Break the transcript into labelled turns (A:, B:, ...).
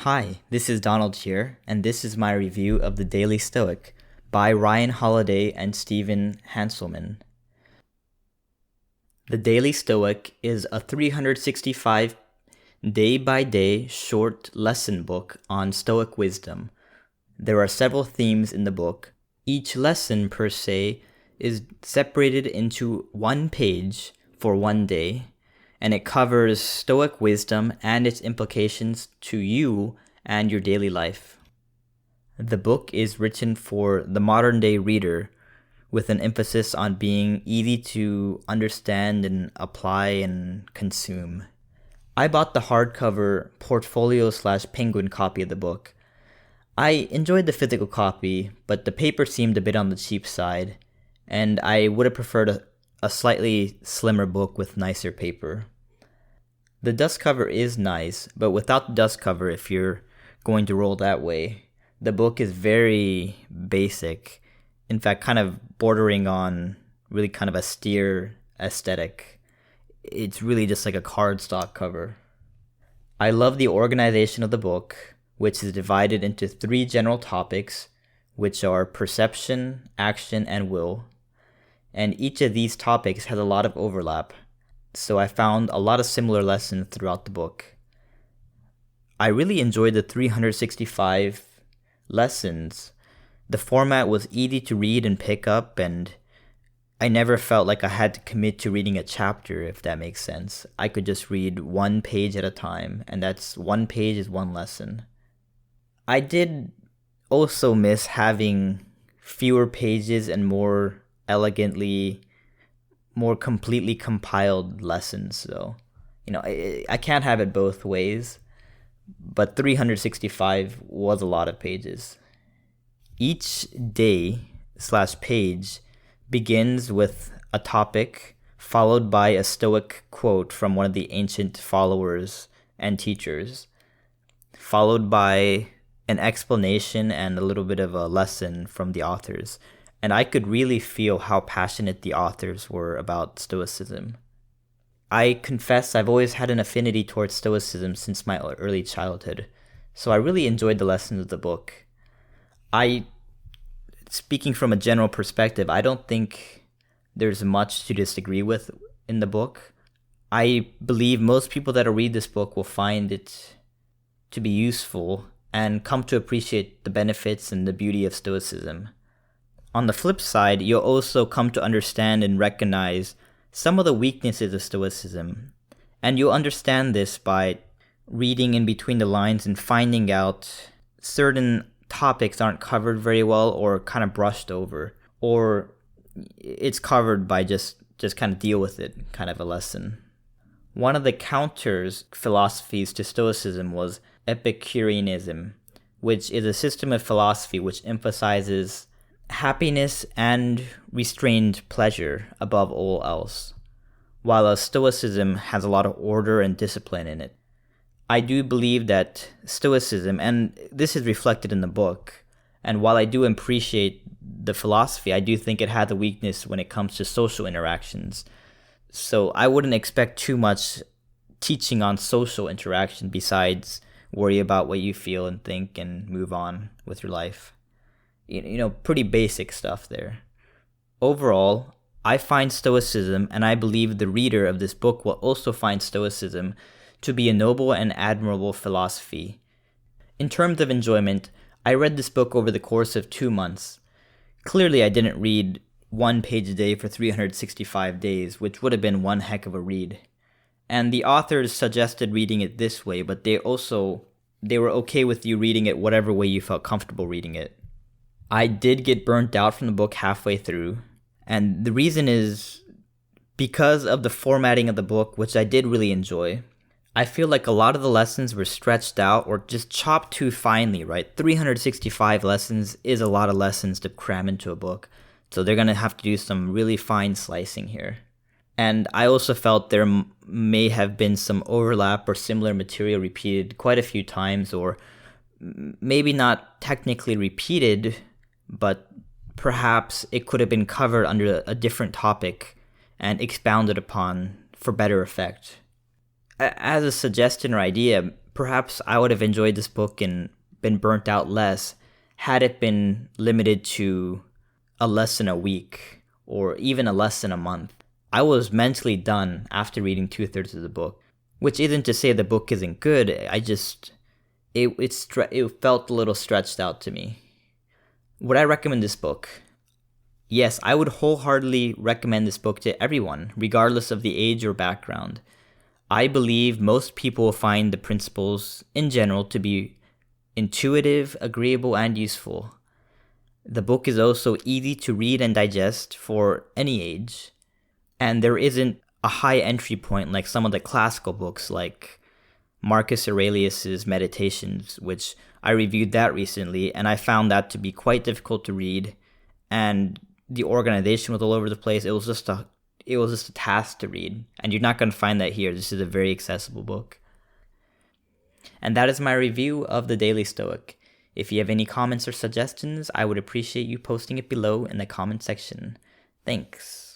A: Hi, this is Donald here, and this is my review of the Daily Stoic by Ryan Holiday and Stephen Hanselman. The Daily Stoic is a 365 day-by-day short lesson book on Stoic wisdom. There are several themes in the book. Each lesson, per se, is separated into one page for one day, and it covers Stoic wisdom and its implications to you and your daily life. The book is written for the modern-day reader, with an emphasis on being easy to understand and apply and consume. I bought the hardcover portfolio/penguin copy of the book. I enjoyed the physical copy, but the paper seemed a bit on the cheap side, and I would have preferred a slightly slimmer book with nicer paper. The dust cover is nice, but without the dust cover, if you're going to roll that way, the book is very basic. In fact, kind of bordering on really kind of austere aesthetic. It's really just like a cardstock cover. I love the organization of the book, which is divided into 3 general topics, which are perception, action, and will. And each of these topics has a lot of overlap, so I found a lot of similar lessons throughout the book. I really enjoyed the 365 lessons. The format was easy to read and pick up, and I never felt like I had to commit to reading a chapter, if that makes sense. I could just read one page at a time, and that's one page is one lesson. I did also miss having fewer pages and more completely compiled lessons, though. I can't have it both ways, but 365 was a lot of pages. Each day/page begins with a topic, followed by a Stoic quote from one of the ancient followers and teachers, followed by an explanation and a little bit of a lesson from the authors. And I could really feel how passionate the authors were about Stoicism. I confess I've always had an affinity towards Stoicism since my early childhood, so I really enjoyed the lessons of the book. Speaking from a general perspective, I don't think there's much to disagree with in the book. I believe most people that will read this book will find it to be useful and come to appreciate the benefits and the beauty of Stoicism. On the flip side, you'll also come to understand and recognize some of the weaknesses of Stoicism. And you'll understand this by reading in between the lines and finding out certain topics aren't covered very well or kind of brushed over, or it's covered by just kind of deal with it, kind of a lesson. One of the counters philosophies to Stoicism was Epicureanism, which is a system of philosophy which emphasizes happiness and restrained pleasure above all else, while Stoicism has a lot of order and discipline in it. I do believe that Stoicism, and this is reflected in the book, and while I do appreciate the philosophy, I do think it had a weakness when it comes to social interactions. So I wouldn't expect too much teaching on social interaction besides worry about what you feel and think and move on with your life. Pretty basic stuff there. Overall, I find Stoicism, and I believe the reader of this book will also find Stoicism to be a noble and admirable philosophy. In terms of enjoyment, I read this book over the course of 2 months. Clearly, I didn't read one page a day for 365 days, which would have been one heck of a read. And the authors suggested reading it this way, but they were okay with you reading it whatever way you felt comfortable reading it. I did get burnt out from the book halfway through, and the reason is because of the formatting of the book, which I did really enjoy. I feel like a lot of the lessons were stretched out or just chopped too finely, right? 365 lessons is a lot of lessons to cram into a book, so they're going to have to do some really fine slicing here. And I also felt there may have been some overlap or similar material repeated quite a few times, or maybe not technically repeated, but perhaps it could have been covered under a different topic and expounded upon for better effect. As a suggestion or idea, Perhaps I would have enjoyed this book and been burnt out less had it been limited to a lesson a week or even a lesson a month. I was mentally done after reading 2/3 of the book, which isn't to say the book isn't good. It felt a little stretched out to me. Would I recommend this book? Yes, I would wholeheartedly recommend this book to everyone, regardless of the age or background. I believe most people will find the principles in general to be intuitive, agreeable, and useful. The book is also easy to read and digest for any age, and there isn't a high entry point like some of the classical books like Marcus Aurelius's Meditations, which I reviewed that recently, and I found that to be quite difficult to read, and the organization was all over the place. It was just a task to read, and you're not going to find that here. This is a very accessible book. And that is my review of the Daily Stoic. If you have any comments or suggestions, I would appreciate you posting it below in the comment section. Thanks.